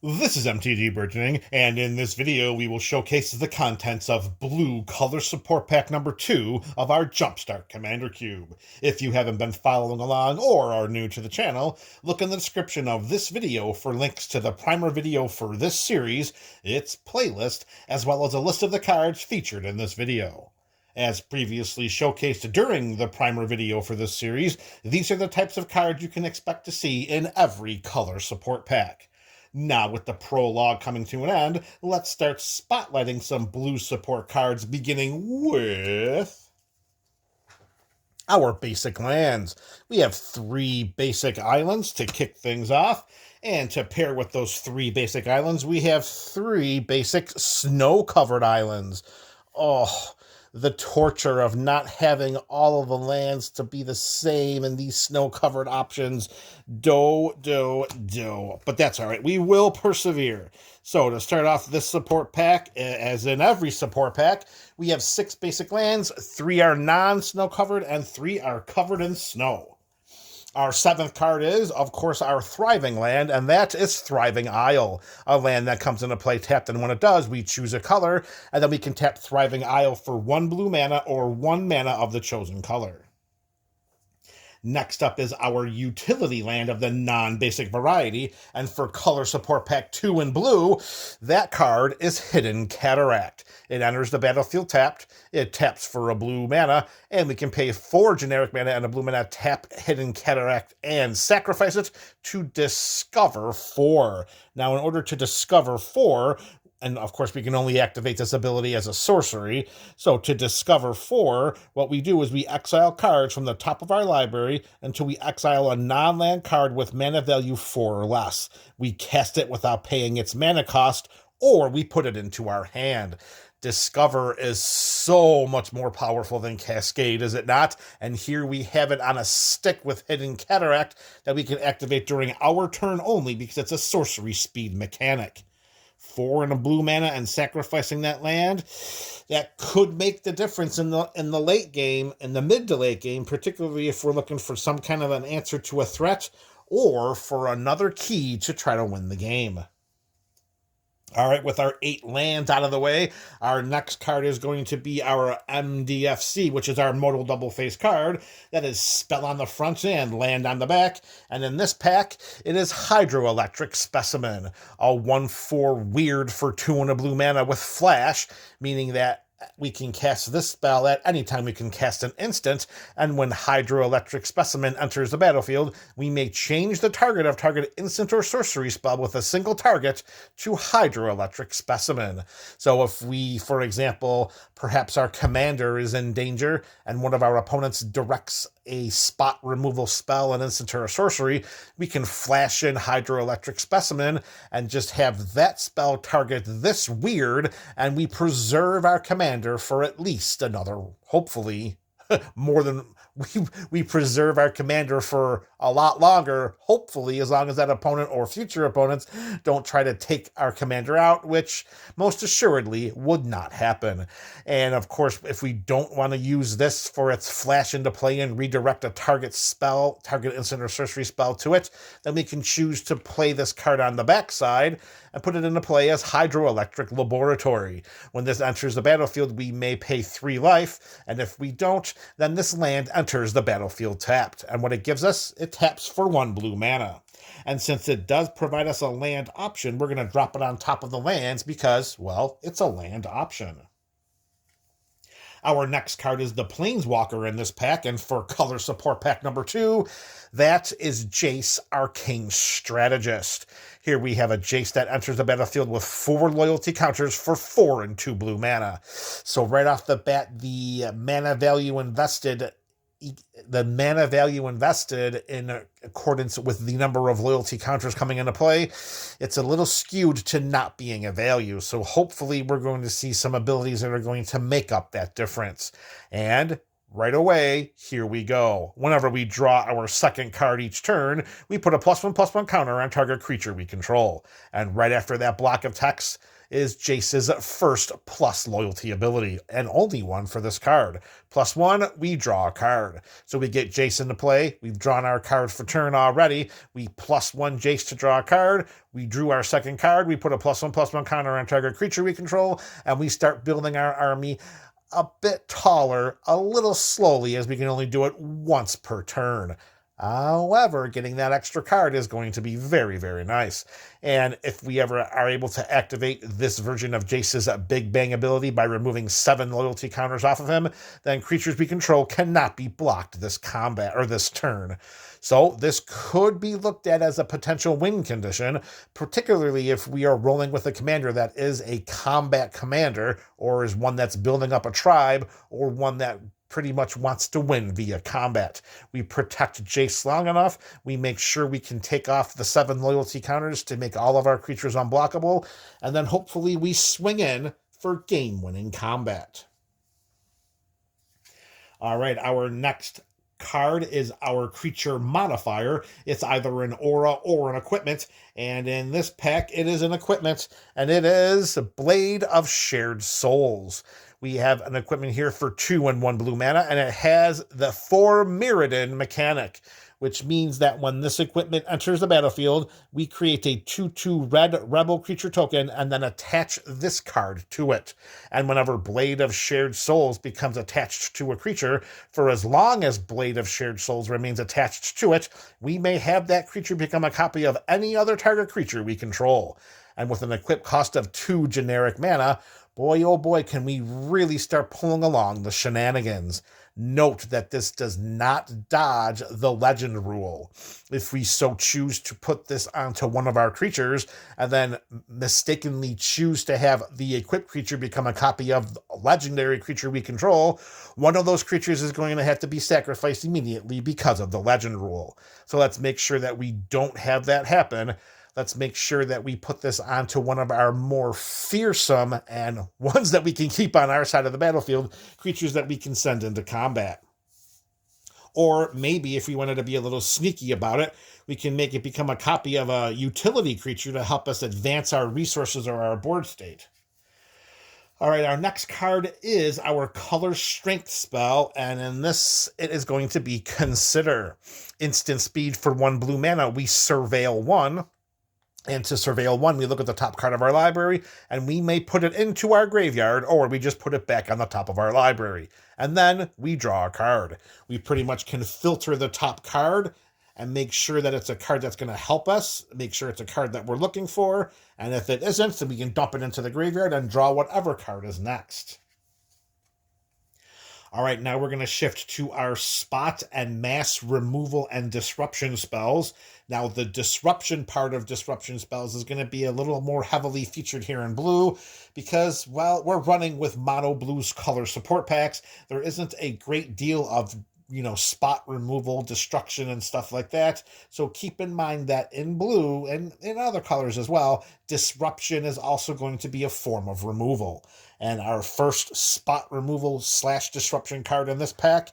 This is MTG Burgeoning, and in this video we will showcase the contents of Blue Color Support Pack number 2 of our Jumpstart Commander Cube. If you haven't been following along or are new to the channel, look in the description of this video for links to the primer video for this series, its playlist, as well as a list of the cards featured in this video. As previously showcased during the primer video for this series, these are the types of cards you can expect to see in every color support pack. Now, with the prologue coming to an end, let's start spotlighting some blue support cards, beginning with our basic lands. We have 3 basic islands to kick things off, and to pair with those 3 basic islands, we have 3 basic snow-covered islands. Oh, the torture of not having all of the lands to be the same in these snow-covered options. But that's all right. We will persevere. So to start off this support pack, as in every support pack, we have 6 basic lands. 3 are non-snow covered and 3 are covered in snow. Our 7th card is, of course, our Thriving Land, and that is Thriving Isle, a land that comes into play tapped, and when it does, we choose a color, and then we can tap Thriving Isle for 1 blue mana or 1 mana of the chosen color. Next up is our Utility Land of the non-basic variety, and for Color Support Pack 2 in blue, that card is Hidden Cataract. It enters the battlefield tapped, it taps for a blue mana, and we can pay 4 generic mana and a blue mana, tap Hidden Cataract, and sacrifice it to discover 4. Now, in order to discover 4, and of course we can only activate this ability as a sorcery, so to discover 4, what we do is we exile cards from the top of our library until we exile a non-land card with mana value 4 or less. We cast it without paying its mana cost, or we put it into our hand. Discover is so much more powerful than Cascade, is it not? And here we have it on a stick with Hidden Cataract that we can activate during our turn only because it's a sorcery speed mechanic. 4 and a blue mana and sacrificing that land, that could make the difference in the late game, in the mid to late game, particularly if we're looking for some kind of an answer to a threat or for another key to try to win the game. All right, with our 8 lands out of the way, our next card is going to be our MDFC, which is our modal double face card. That is spell on the front and land on the back. And in this pack, it is Hydroelectric Specimen, a 1/4 weird for 2 and a blue mana with flash, meaning that we can cast this spell at any time we can cast an instant, and when Hydroelectric Specimen enters the battlefield, we may change the target of target instant or sorcery spell with a single target to Hydroelectric Specimen. So if we, for example, perhaps our commander is in danger and one of our opponents directs a spot removal spell, an instant or a sorcery, we can flash in Hydroelectric Specimen and just have that spell target this weird, and we preserve our commander for at least another, hopefully, more than we preserve our commander for a lot longer, hopefully, as long as that opponent or future opponents don't try to take our commander out, which most assuredly would not happen. And of course, if we don't want to use this for its flash into play and redirect a target spell, target instant or sorcery spell to it, then we can choose to play this card on the backside and put it into play as Hydroelectric Laboratory. When this enters the battlefield, we may pay 3 life, and if we don't, then this land enters the battlefield tapped. And what it gives us, it taps for 1 blue mana. And since it does provide us a land option, we're going to drop it on top of the lands because, well, it's a land option. Our next card is the Planeswalker in this pack, and for color support pack number 2, that is Jace, Arcane Strategist. Here we have a Jace that enters the battlefield with 4 loyalty counters for 4 and 2 blue mana. So right off the bat, the mana value invested in accordance with the number of loyalty counters coming into play, it's a little skewed to not being a value. So hopefully we're going to see some abilities that are going to make up that difference. And right away, here we go. Whenever we draw our second card each turn, we put a +1/+1 counter on target creature we control. And right after that block of text, is Jace's first plus loyalty ability, and only one for this card. +1, we draw a card. So we get Jace into play. We've drawn our card for turn already. We +1 Jace to draw a card. We drew our second card. We put a +1/+1 counter on target creature we control, and we start building our army a bit taller, a little slowly, as we can only do it once per turn. However, getting that extra card is going to be very, very nice. And if we ever are able to activate this version of Jace's Big Bang ability by removing 7 loyalty counters off of him, then creatures we control cannot be blocked this combat or this turn. So this could be looked at as a potential win condition, particularly if we are rolling with a commander that is a combat commander, or is one that's building up a tribe, or one that pretty much wants to win via combat. We protect Jace long enough, we make sure we can take off the 7 loyalty counters to make all of our creatures unblockable, and then hopefully we swing in for game-winning combat. All right, our next card is our creature modifier. It's either an aura or an equipment, and in this pack it is an equipment, and it is Blade of Shared Souls. We have an equipment here for 2 and 1 blue mana, and it has the 4 Mirrodin mechanic, which means that when this equipment enters the battlefield, we create a 2/2 red rebel creature token and then attach this card to it. And whenever Blade of Shared Souls becomes attached to a creature, for as long as Blade of Shared Souls remains attached to it, we may have that creature become a copy of any other target creature we control. And with an equip cost of 2 generic mana, boy, oh boy, can we really start pulling along the shenanigans. Note that this does not dodge the legend rule. If we so choose to put this onto one of our creatures and then mistakenly choose to have the equipped creature become a copy of the legendary creature we control, one of those creatures is going to have to be sacrificed immediately because of the legend rule. So let's make sure that we don't have that happen. Let's make sure that we put this onto one of our more fearsome and ones that we can keep on our side of the battlefield, creatures that we can send into combat. Or maybe if we wanted to be a little sneaky about it, we can make it become a copy of a utility creature to help us advance our resources or our board state. All right, our next card is our Color Strength spell, and in this, it is going to be Consider. Instant speed for 1 blue mana, we Surveil 1. And to Surveil 1, we look at the top card of our library, and we may put it into our graveyard, or we just put it back on the top of our library. And then we draw a card. We pretty much can filter the top card and make sure that it's a card that's going to help us, make sure it's a card that we're looking for, and if it isn't, then we can dump it into the graveyard and draw whatever card is next. All right, now we're going to shift to our spot and mass removal and disruption spells. Now, the disruption part of disruption spells is going to be a little more heavily featured here in blue because, well, we're running with mono blues color support packs. There isn't a great deal of spot removal, destruction, and stuff like that. So keep in mind that in blue and in other colors as well, disruption is also going to be a form of removal. And our first spot removal / disruption card in this pack,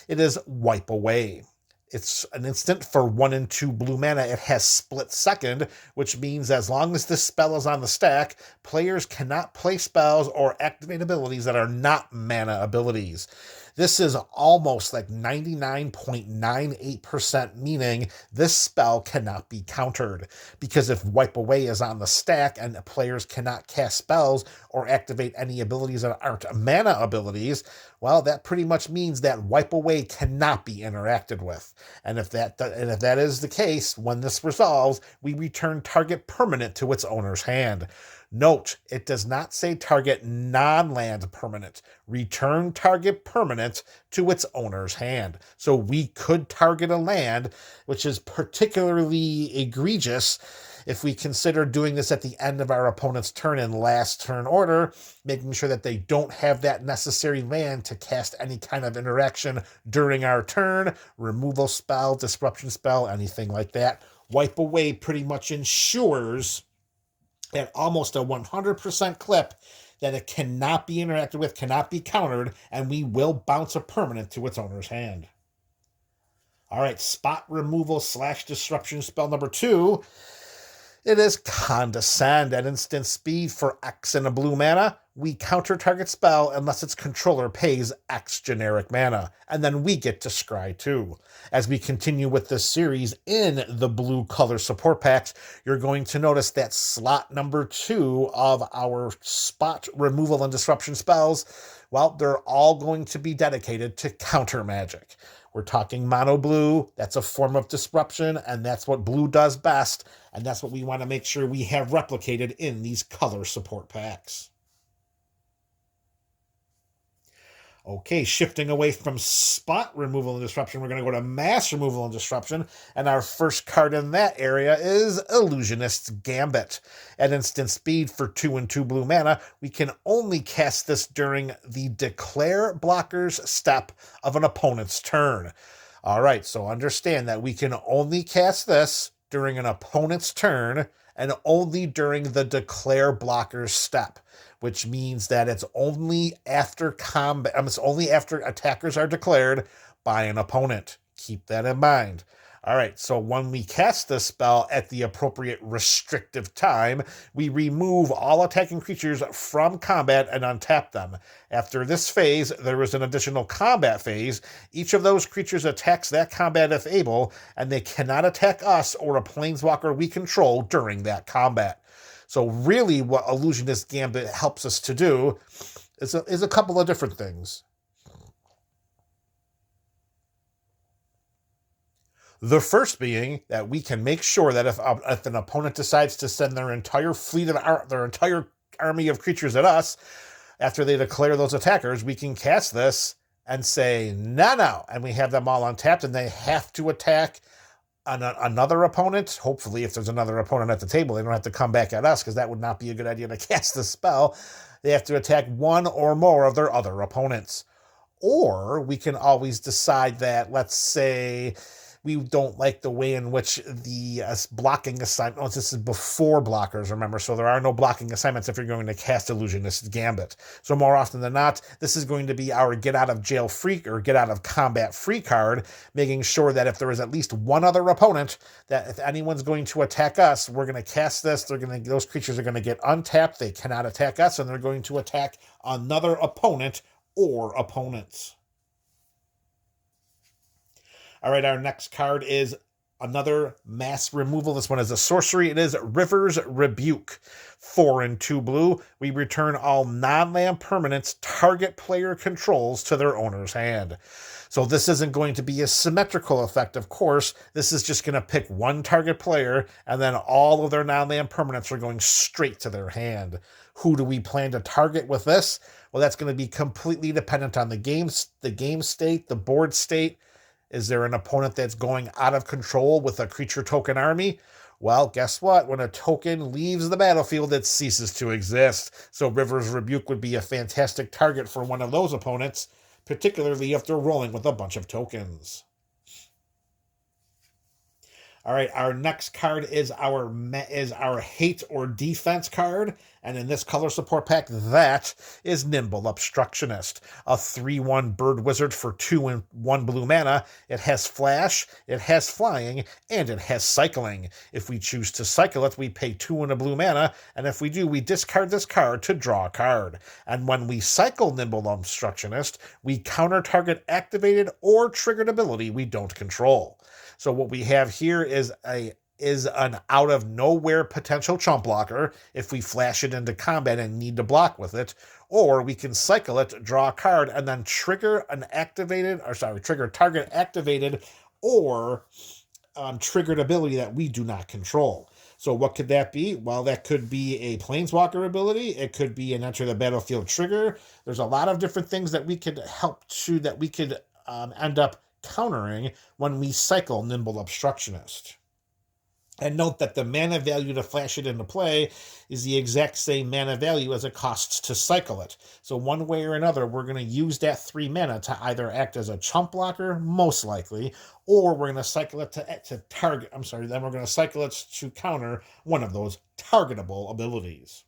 it is Wipe Away. It's an instant for 1 and 2 blue mana. It has split second, which means as long as this spell is on the stack, players cannot play spells or activate abilities that are not mana abilities. This is almost like 99.98%, meaning this spell cannot be countered. Because if Wipe Away is on the stack and players cannot cast spells or activate any abilities that aren't mana abilities, well, that pretty much means that Wipe Away cannot be interacted with. And if that is the case, when this resolves, we return target permanent to its owner's hand. Note, it does not say target non-land permanent. Return target permanent to its owner's hand. So we could target a land, which is particularly egregious if we consider doing this at the end of our opponent's turn in last turn order, making sure that they don't have that necessary land to cast any kind of interaction during our turn, removal spell, disruption spell, anything like that. Wipe Away pretty much ensures at almost a 100% clip that it cannot be interacted with, cannot be countered, and we will bounce a permanent to its owner's hand. All right, spot removal / disruption spell number 2 It is Condescend. At instant speed for X and a blue mana, we counter target spell unless its controller pays X generic mana, and then we get to scry too. As we continue with this series in the blue color support packs, you're going to notice that slot number 2 of our spot removal and disruption spells, well, they're all going to be dedicated to counter magic. We're talking mono blue, that's a form of disruption, and that's what blue does best, and that's what we want to make sure we have replicated in these color support packs. Okay, shifting away from spot removal and disruption, we're going to go to mass removal and disruption, and our first card in that area is Illusionist's Gambit. At instant speed for 2 and 2 blue mana, we can only cast this during the declare blocker's step of an opponent's turn. All right, so understand that we can only cast this during an opponent's turn and only during the declare blocker's step, which means that it's only after combat, it's only after attackers are declared by an opponent. Keep that in mind. All right, so when we cast this spell at the appropriate restrictive time, we remove all attacking creatures from combat and untap them. After this phase, there is an additional combat phase. Each of those creatures attacks that combat if able, and they cannot attack us or a planeswalker we control during that combat. So really what Illusionist Gambit helps us to do is a couple of different things. The first being that we can make sure that if an opponent decides to send their entire their entire army of creatures at us, after they declare those attackers, we can cast this and say, no, and we have them all untapped, and they have to attack another opponent. Hopefully, if there's another opponent at the table, they don't have to come back at us, because that would not be a good idea to cast the spell. They have to attack one or more of their other opponents. Or we can always decide that, let's say, we don't like the way in which the blocking assignment, this is before blockers, remember, so there are no blocking assignments if you're going to cast Illusionist's Gambit. So more often than not, this is going to be our get out of jail free or get out of combat free card, making sure that if there is at least one other opponent, that if anyone's going to attack us, we're going to cast this, those creatures are going to get untapped, they cannot attack us, and they're going to attack another opponent or opponents. All right, our next card is another mass removal. This one is a sorcery. It is River's Rebuke. 4 and 2 blue. We return all non-land permanents target player controls to their owner's hand. So this isn't going to be a symmetrical effect, of course. This is just going to pick one target player, and then all of their non-land permanents are going straight to their hand. Who do we plan to target with this? Well, that's going to be completely dependent on the game state, the board state. Is there an opponent that's going out of control with a creature token army? Well, guess what? When a token leaves the battlefield, it ceases to exist. So River's Rebuke would be a fantastic target for one of those opponents, particularly if they're rolling with a bunch of tokens. All right, our next card is our hate or defense card, and in this color support pack, that is Nimble Obstructionist, a 3/1 bird wizard for 2 and 1 blue mana. It has flash, it has flying, and it has cycling. If we choose to cycle it, we pay 2 and a blue mana, and if we do, we discard this card to draw a card. And when we cycle Nimble Obstructionist, we counter target activated or triggered ability we don't control. So what we have here is an out-of-nowhere potential chump blocker if we flash it into combat and need to block with it, or we can cycle it, draw a card, and then trigger target activated or triggered ability that we do not control. So what could that be? Well, that could be a Planeswalker ability. It could be an enter the battlefield trigger. There's a lot of different things that we could end up countering when we cycle Nimble Obstructionist. And note that the mana value to flash it into play is the exact same mana value as it costs to cycle it. So one way or another, we're going to use that 3 mana to either act as a chump blocker, most likely, or we're going to cycle it to target. Then we're going to cycle it to counter one of those targetable abilities.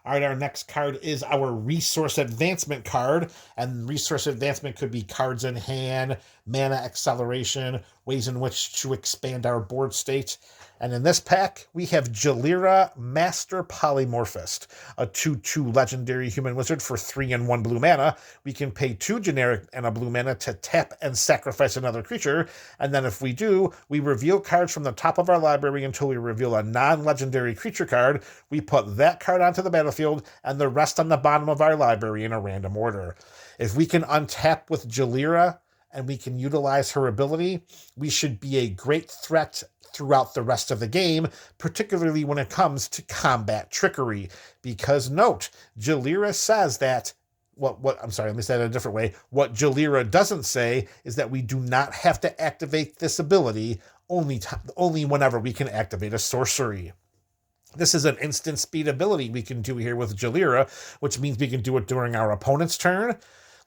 All right, our next card is our Resource Advancement card, and Resource Advancement could be cards in hand, mana acceleration, ways in which to expand our board state. And in this pack, we have Jalira, Master Polymorphist, a 2/2 legendary human wizard for 3 and 1 blue mana. We can pay 2 generic and a blue mana to tap and sacrifice another creature, and then if we do, we reveal cards from the top of our library until we reveal a non-legendary creature card. We put that card onto the battlefield, and the rest on the bottom of our library in a random order. If we can untap with Jalira, and we can utilize her ability, we should be a great threat throughout the rest of the game, particularly when it comes to combat trickery. Because note, Jalira says that let me say it a different way. What Jalira doesn't say is that we do not have to activate this ability only whenever we can activate a sorcery. This is an instant speed ability we can do here with Jalira, which means we can do it during our opponent's turn.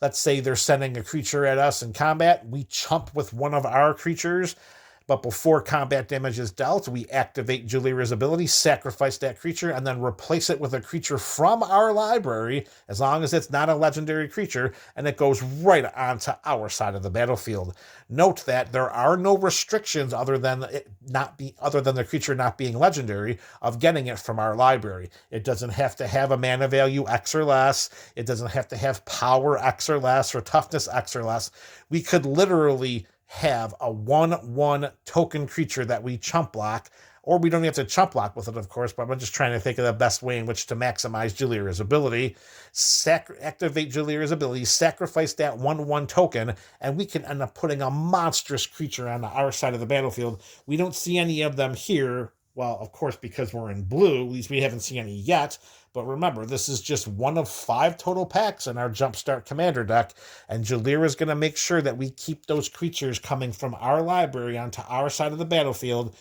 Let's say they're sending a creature at us in combat. We chump with one of our creatures, but before combat damage is dealt, we activate Jalira's ability, sacrifice that creature, and then replace it with a creature from our library, as long as it's not a legendary creature, and it goes right onto our side of the battlefield. Note that there are no restrictions other than the creature not being legendary of getting it from our library. It doesn't have to have a mana value X or less. It doesn't have to have power X or less or toughness X or less. We could literally have a 1/1 token creature that we chump block, or we don't have to chump block with it, of course, but I'm just trying to think of the best way in which to maximize Jalira's ability. Activate Jalira's ability, sacrifice that 1/1 token, and we can end up putting a monstrous creature on our side of the battlefield. We don't see any of them here. Well, of course, because we're in blue, at least we haven't seen any yet. But remember, this is just one of 5 total packs in our Jumpstart Commander deck, and Jalira is going to make sure that we keep those creatures coming from our library onto our side of the battlefield,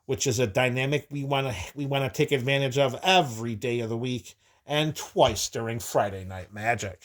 which is a dynamic we want to take advantage of every day of the week and twice during Friday Night Magic.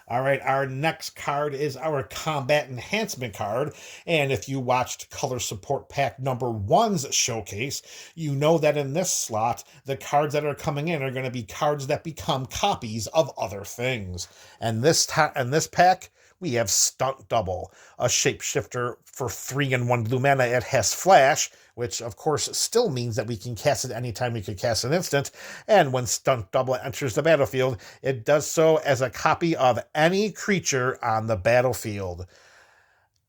All right, our next card is our Combat Enhancement card, and if you watched Color Support Pack number 1's showcase, you know that in this slot, the cards that are coming in are going to be cards that become copies of other things. And this pack, we have Stunt Double, a shapeshifter for 3 and 1 blue mana. It has Flash, which of course still means that we can cast it anytime we could cast an instant, and when Stunt Double enters the battlefield, it does so as a copy of any creature on the battlefield.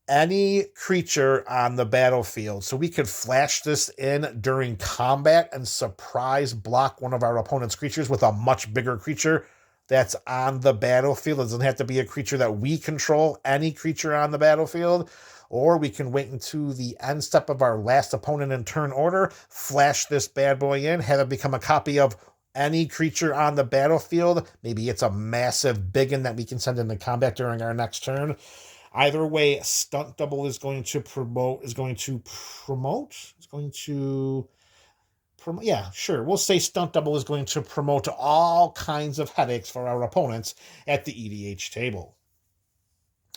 Any creature on the battlefield. So we could flash this in during combat and surprise block one of our opponent's creatures with a much bigger creature that's on the battlefield. It doesn't have to be a creature that we control, any creature on the battlefield. Or we can wait until the end step of our last opponent in turn order, flash this bad boy in, have it become a copy of any creature on the battlefield. Maybe it's a massive biggin that we can send into combat during our next turn. Either way, Stunt Double is going to promote. Yeah, sure. We'll say Stunt Double is going to promote all kinds of headaches for our opponents at the EDH table.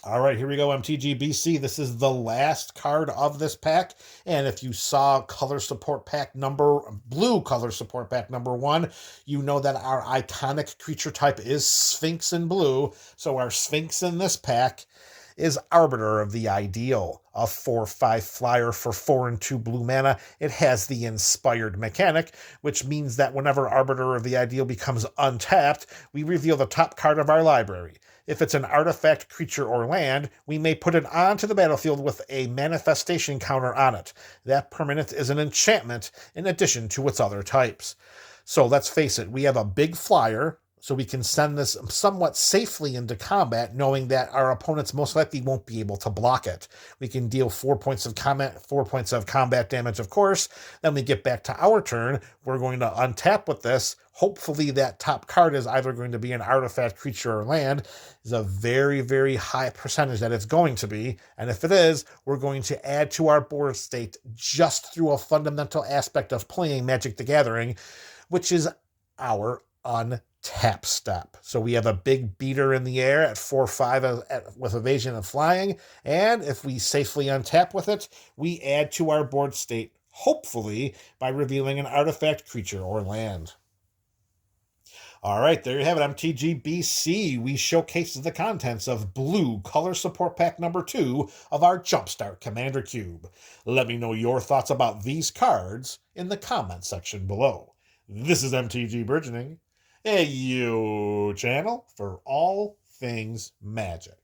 All right, here we go, MTG BC. This is the last card of this pack. And if you saw blue color support pack number 1, you know that our iconic creature type is Sphinx in blue. So our Sphinx in this pack is Arbiter of the Ideal, a 4/5 flyer for 4 and 2 blue mana. It has the Inspired mechanic, which means that whenever Arbiter of the Ideal becomes untapped, we reveal the top card of our library. If it's an artifact, creature, or land, we may put it onto the battlefield with a manifestation counter on it. That permanent is an enchantment in addition to its other types. So let's face it, we have a big flyer, so we can send this somewhat safely into combat, knowing that our opponents most likely won't be able to block it. We can deal 4 points of combat damage, of course. Then we get back to our turn. We're going to untap with this. Hopefully that top card is either going to be an artifact, creature, or land. There's a very, very high percentage that it's going to be. And if it is, we're going to add to our board state just through a fundamental aspect of playing Magic the Gathering, which is our untap step. So we have a big beater in the air at 4/5 with evasion and flying, and if we safely untap with it, we add to our board state, hopefully by revealing an artifact, creature, or land. All right, there you have it, MTG BC. We showcased the contents of Blue Color Support Pack number 2 of our Jumpstart Commander Cube. Let me know your thoughts about these cards in the comment section below. This is MTG Burgeoning, a channel for all things Magic.